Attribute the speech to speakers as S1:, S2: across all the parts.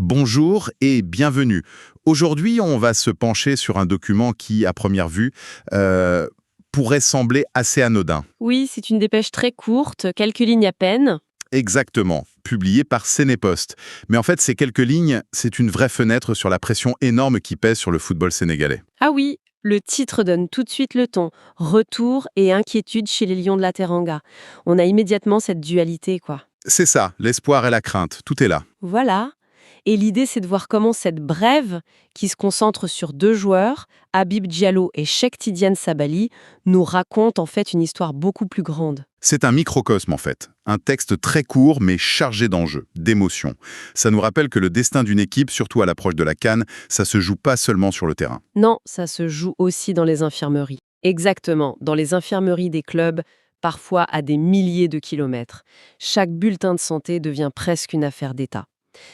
S1: Bonjour et bienvenue. Aujourd'hui, on va se pencher sur un document qui, à première vue, pourrait sembler assez anodin.
S2: Oui, c'est une dépêche très courte, quelques lignes à peine.
S1: Exactement, publié par Sénépost. Mais en fait, ces quelques lignes, c'est une vraie fenêtre sur la pression énorme qui pèse sur le football sénégalais.
S2: Ah oui, le titre donne tout de suite le ton. Retour et inquiétude chez les Lions de la Teranga. On a immédiatement cette dualité, quoi.
S1: C'est ça, l'espoir et la crainte, tout est là.
S2: Voilà. Et l'idée, c'est de voir comment cette brève, qui se concentre sur deux joueurs, Habib Diallo et Cheikh Tidiane Sabali, nous raconte en fait une histoire beaucoup plus grande.
S1: C'est un microcosme en fait, un texte très court mais chargé d'enjeux, d'émotions. Ça nous rappelle que le destin d'une équipe, surtout à l'approche de la CAN, ça se joue pas seulement sur le terrain.
S2: Non, ça se joue aussi dans les infirmeries. Exactement, dans les infirmeries des clubs, parfois à des milliers de kilomètres. Chaque bulletin de santé devient presque une affaire d'État.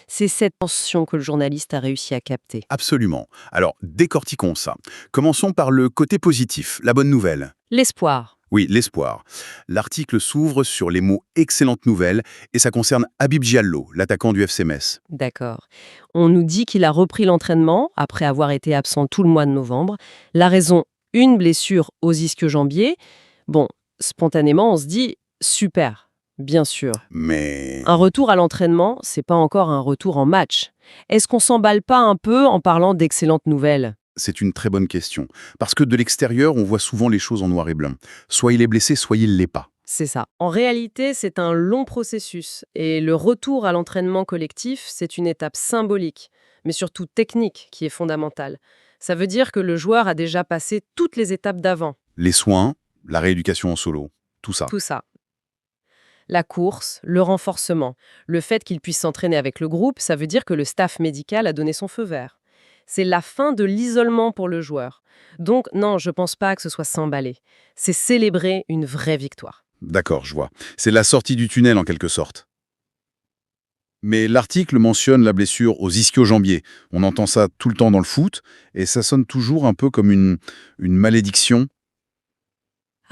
S2: C'est cette tension que le journaliste a réussi à capter.
S1: Absolument. Alors, décortiquons ça. Commençons par le côté positif, la bonne nouvelle.
S2: L'espoir.
S1: Oui, l'espoir. L'article s'ouvre sur les mots «excellente nouvelle» et ça concerne Habib Diallo, l'attaquant du FC Metz.
S2: D'accord. On nous dit qu'il a repris l'entraînement après avoir été absent tout le mois de novembre. La raison, une blessure aux ischio-jambiers. Bon, spontanément, on se dit super, bien sûr.
S1: Mais...
S2: Un retour à l'entraînement, c'est pas encore un retour en match. Est-ce qu'on s'emballe pas un peu en parlant d'excellentes nouvelles?
S1: C'est une très bonne question. Parce que de l'extérieur, on voit souvent les choses en noir et blanc. Soit il est blessé, soit il l'est pas.
S2: C'est ça. En réalité, c'est un long processus. Et le retour à l'entraînement collectif, c'est une étape symbolique, mais surtout technique, qui est fondamentale. Ça veut dire que le joueur a déjà passé toutes les étapes d'avant.
S1: Les soins, la rééducation en solo, tout ça.
S2: Tout ça. La course, le renforcement, le fait qu'il puisse s'entraîner avec le groupe, ça veut dire que le staff médical a donné son feu vert. C'est la fin de l'isolement pour le joueur. Donc non, je pense pas que ce soit s'emballer. C'est célébrer une vraie victoire.
S1: D'accord, je vois. C'est la sortie du tunnel en quelque sorte. Mais l'article mentionne la blessure aux ischio-jambiers. On entend ça tout le temps dans le foot, et ça sonne toujours un peu comme une malédiction.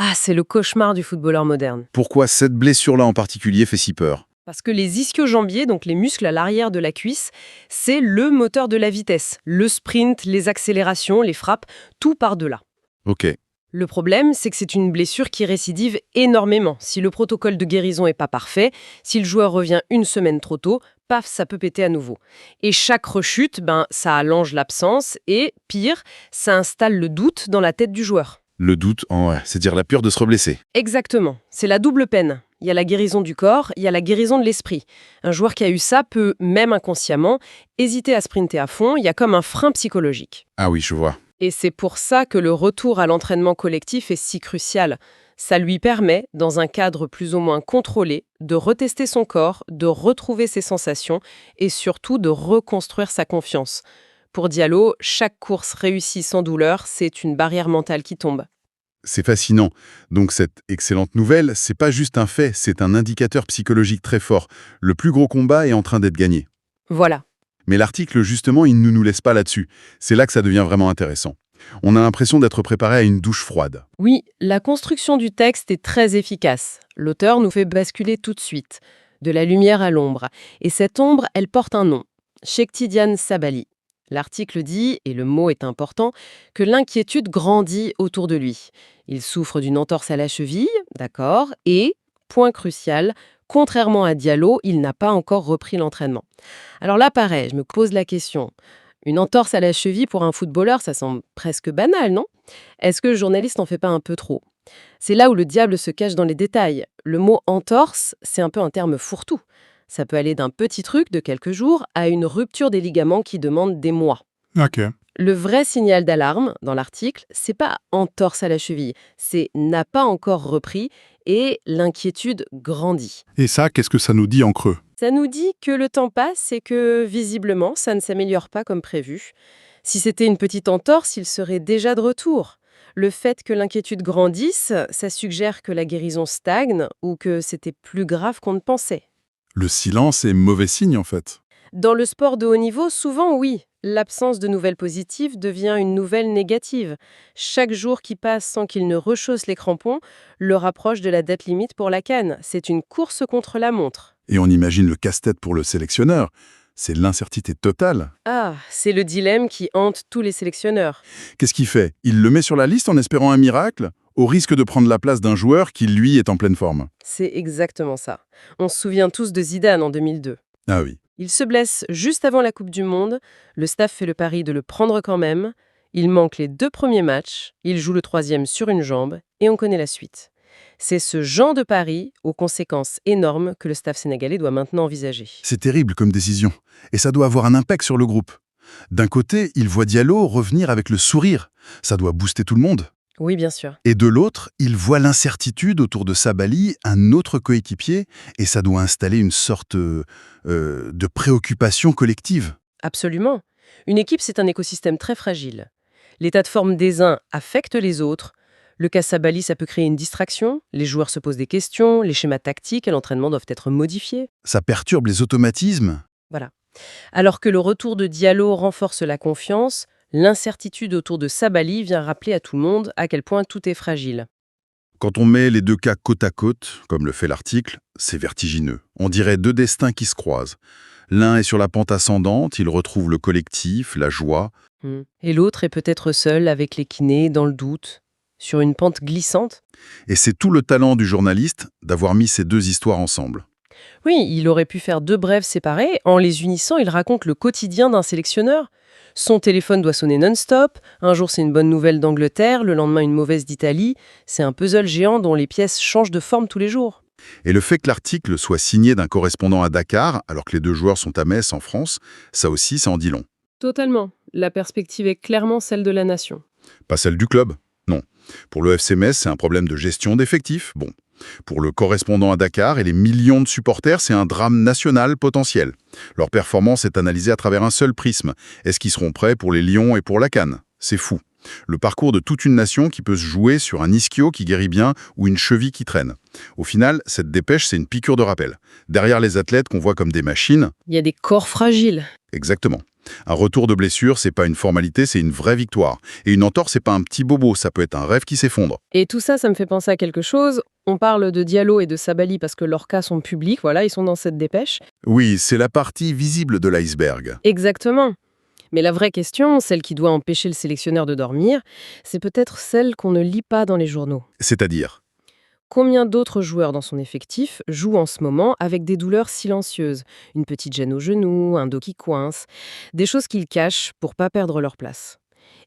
S2: Ah, c'est le cauchemar du footballeur moderne.
S1: Pourquoi cette blessure-là en particulier fait si peur?
S2: Parce que les ischio-jambiers, donc les muscles à l'arrière de la cuisse, c'est le moteur de la vitesse. Le sprint, les accélérations, les frappes, tout par-delà.
S1: Ok.
S2: Le problème, c'est que c'est une blessure qui récidive énormément. Si le protocole de guérison n'est pas parfait, si le joueur revient une semaine trop tôt, paf, ça peut péter à nouveau. Et chaque rechute, ça allonge l'absence et, pire, ça installe le doute dans la tête du joueur.
S1: Le doute, c'est-à-dire la peur de se reblesser.
S2: Exactement. C'est la double peine. Il y a la guérison du corps, il y a la guérison de l'esprit. Un joueur qui a eu ça peut, même inconsciemment, hésiter à sprinter à fond. Il y a comme un frein psychologique.
S1: Ah oui, je vois.
S2: Et c'est pour ça que le retour à l'entraînement collectif est si crucial. Ça lui permet, dans un cadre plus ou moins contrôlé, de retester son corps, de retrouver ses sensations et surtout de reconstruire sa confiance. Pour Diallo, chaque course réussie sans douleur, c'est une barrière mentale qui tombe.
S1: C'est fascinant. Donc cette excellente nouvelle, c'est pas juste un fait, c'est un indicateur psychologique très fort. Le plus gros combat est en train d'être gagné.
S2: Voilà.
S1: Mais l'article, justement, il ne nous laisse pas là-dessus. C'est là que ça devient vraiment intéressant. On a l'impression d'être préparé à une douche froide.
S2: Oui, la construction du texte est très efficace. L'auteur nous fait basculer tout de suite, de la lumière à l'ombre. Et cette ombre, elle porte un nom, Cheikh Tidiane Sabali. L'article dit, et le mot est important, que l'inquiétude grandit autour de lui. Il souffre d'une entorse à la cheville, d'accord, et, point crucial, contrairement à Diallo, il n'a pas encore repris l'entraînement. Alors là, pareil, je me pose la question. Une entorse à la cheville pour un footballeur, ça semble presque banal, non? Est-ce que le journaliste n'en fait pas un peu trop? C'est là où le diable se cache dans les détails. Le mot entorse, c'est un peu un terme fourre-tout. Ça peut aller d'un petit truc de quelques jours à une rupture des ligaments qui demande des mois.
S3: Ok.
S2: Le vrai signal d'alarme dans l'article, c'est pas entorse à la cheville, c'est n'a pas encore repris et l'inquiétude grandit.
S3: Et ça, qu'est-ce que ça nous dit en creux?
S2: Ça nous dit que le temps passe et que, visiblement, ça ne s'améliore pas comme prévu. Si c'était une petite entorse, il serait déjà de retour. Le fait que l'inquiétude grandisse, ça suggère que la guérison stagne ou que c'était plus grave qu'on ne pensait.
S3: Le silence est mauvais signe, en fait.
S2: Dans le sport de haut niveau, souvent oui. L'absence de nouvelles positives devient une nouvelle négative. Chaque jour qui passe sans qu'il ne rechausse les crampons le rapproche de la date limite pour la CAN. C'est une course contre la montre.
S3: Et on imagine le casse-tête pour le sélectionneur. C'est l'incertitude totale.
S2: Ah, c'est le dilemme qui hante tous les sélectionneurs.
S3: Qu'est-ce qu'il fait? Il le met sur la liste en espérant un miracle, au risque de prendre la place d'un joueur qui, lui, est en pleine forme.
S2: C'est exactement ça. On se souvient tous de Zidane en 2002.
S3: Ah oui.
S2: Il se blesse juste avant la Coupe du Monde, le staff fait le pari de le prendre quand même, il manque les 2 premiers matchs, il joue le 3e sur une jambe, et on connaît la suite. C'est ce genre de pari, aux conséquences énormes, que le staff sénégalais doit maintenant envisager.
S3: C'est terrible comme décision. Et ça doit avoir un impact sur le groupe. D'un côté, il voit Diallo revenir avec le sourire. Ça doit booster tout le monde.
S2: Oui, bien sûr.
S3: Et de l'autre, il voit l'incertitude autour de Sabali, un autre coéquipier, et ça doit installer une sorte de préoccupation collective.
S2: Absolument. Une équipe, c'est un écosystème très fragile. L'état de forme des uns affecte les autres. Le cas Sabali, ça peut créer une distraction. Les joueurs se posent des questions. Les schémas tactiques à l'entraînement doivent être modifiés.
S3: Ça perturbe les automatismes.
S2: Voilà. Alors que le retour de Diallo renforce la confiance, l'incertitude autour de Sabali vient rappeler à tout le monde à quel point tout est fragile.
S1: Quand on met les deux cas côte à côte, comme le fait l'article, c'est vertigineux. On dirait deux destins qui se croisent. L'un est sur la pente ascendante, il retrouve le collectif, la joie.
S2: Et l'autre est peut-être seul avec les kinés, dans le doute, sur une pente glissante.
S1: Et c'est tout le talent du journaliste d'avoir mis ces deux histoires ensemble.
S2: Oui, il aurait pu faire 2 brèves séparées. En les unissant, il raconte le quotidien d'un sélectionneur. Son téléphone doit sonner non-stop. Un jour, c'est une bonne nouvelle d'Angleterre. Le lendemain, une mauvaise d'Italie. C'est un puzzle géant dont les pièces changent de forme tous les jours.
S1: Et le fait que l'article soit signé d'un correspondant à Dakar, alors que les deux joueurs sont à Metz en France, ça aussi, ça en dit long.
S2: Totalement. La perspective est clairement celle de la nation.
S1: Pas celle du club, non. Pour le FC Metz, c'est un problème de gestion d'effectifs, bon. Pour le correspondant à Dakar et les millions de supporters, c'est un drame national potentiel. Leur performance est analysée à travers un seul prisme. Est-ce qu'ils seront prêts pour les Lions et pour la CAN? C'est fou. Le parcours de toute une nation qui peut se jouer sur un ischio qui guérit bien ou une cheville qui traîne. Au final, cette dépêche, c'est une piqûre de rappel. Derrière les athlètes qu'on voit comme des machines...
S2: Il y a des corps fragiles.
S1: Exactement. Un retour de blessure, c'est pas une formalité, c'est une vraie victoire. Et une entorse, c'est pas un petit bobo, ça peut être un rêve qui s'effondre.
S2: Et tout ça, ça me fait penser à quelque chose. On parle de Diallo et de Sabali parce que leurs cas sont publics, voilà, ils sont dans cette dépêche.
S1: Oui, c'est la partie visible de l'iceberg.
S2: Exactement. Mais la vraie question, celle qui doit empêcher le sélectionneur de dormir, c'est peut-être celle qu'on ne lit pas dans les journaux.
S1: C'est-à-dire,
S2: Combien d'autres joueurs dans son effectif jouent en ce moment avec des douleurs silencieuses? Une petite gêne au genou, un dos qui coince, des choses qu'ils cachent pour pas perdre leur place.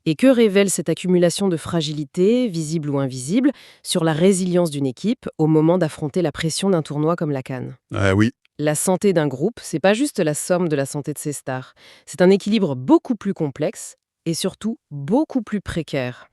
S2: Et que révèle cette accumulation de fragilité, visible ou invisible, sur la résilience d'une équipe au moment d'affronter la pression d'un tournoi comme la CAN?
S1: ah oui,
S2: La santé d'un groupe, c'est pas juste la somme de la santé de ses stars. C'est un équilibre beaucoup plus complexe et surtout beaucoup plus précaire.